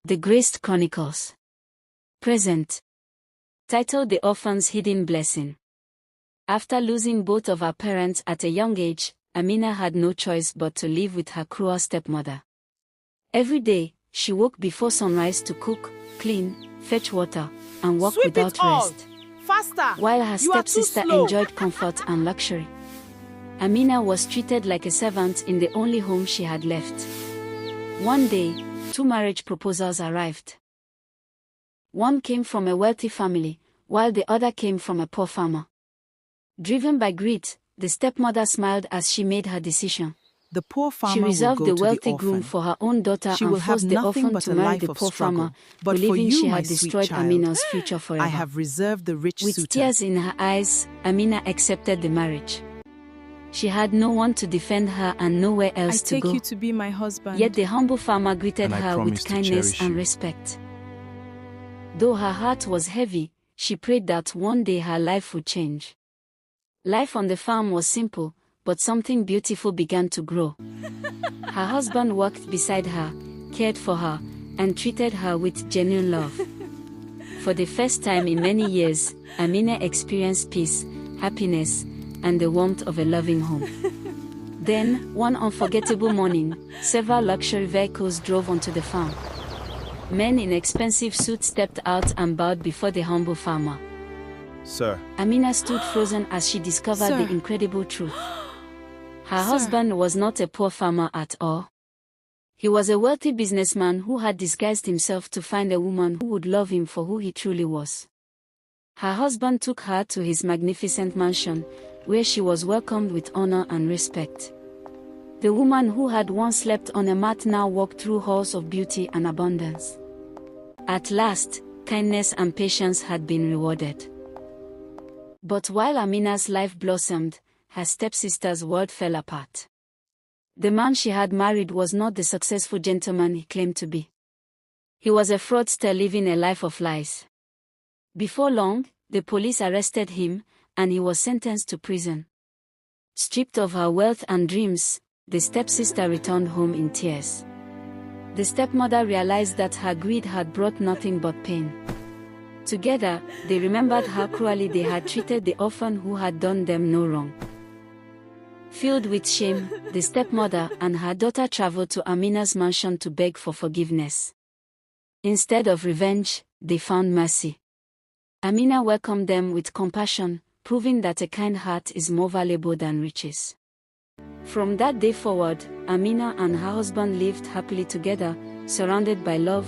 The Graced Chronicles. Present. Titled The Orphan's Hidden Blessing. After losing both of her parents at a young age, Amina had no choice but to live with her cruel stepmother. Every day, she woke before sunrise to cook, clean, fetch water, and work without rest. Faster! While her stepsister enjoyed comfort and luxury, Amina was treated like a servant in the only home she had left. One day, 2 marriage proposals arrived. One came from a wealthy family, while the other came from a poor farmer. Driven by greed, the stepmother smiled as she made her decision. The poor farmer She reserved will the go wealthy to the groom orphan. for her own daughter She and will have forced the nothing orphan but to a marry life the of poor struggle. farmer, But for believing you, she my had sweet destroyed child, Amina's future forever. I have reserved the rich With suitor. tears in her eyes, Amina accepted the marriage. She had no one to defend her and nowhere else to I take go. you to be my husband. Yet the humble farmer greeted And I her with promise to kindness cherish and you. respect. Though her heart was heavy, she prayed that one day her life would change. Life on the farm was simple, but something beautiful began to grow. Her husband worked beside her, cared for her, and treated her with genuine love. For the first time in many years, Amina experienced peace, happiness, and the warmth of a loving home. Then, one unforgettable morning, several luxury vehicles drove onto the farm. Men in expensive suits stepped out and bowed before the humble farmer. Sir, Amina stood frozen as she discovered Sir. the incredible truth. Her Sir. husband was not a poor farmer at all. He was a wealthy businessman who had disguised himself to find a woman who would love him for who he truly was. Her husband took her to his magnificent mansion, where she was welcomed with honor and respect. The woman who had once slept on a mat now walked through halls of beauty and abundance. At last, kindness and patience had been rewarded. But while Amina's life blossomed, her stepsister's world fell apart. The man she had married was not the successful gentleman he claimed to be. He was a fraudster living a life of lies. Before long, the police arrested him, and he was sentenced to prison. Stripped of her wealth and dreams, the stepsister returned home in tears. The stepmother realized that her greed had brought nothing but pain. Together, they remembered how cruelly they had treated the orphan who had done them no wrong. Filled with shame, the stepmother and her daughter traveled to Amina's mansion to beg for forgiveness. Instead of revenge, they found mercy. Amina welcomed them with compassion, proving that a kind heart is more valuable than riches. From that day forward, Amina and her husband lived happily together, surrounded by love,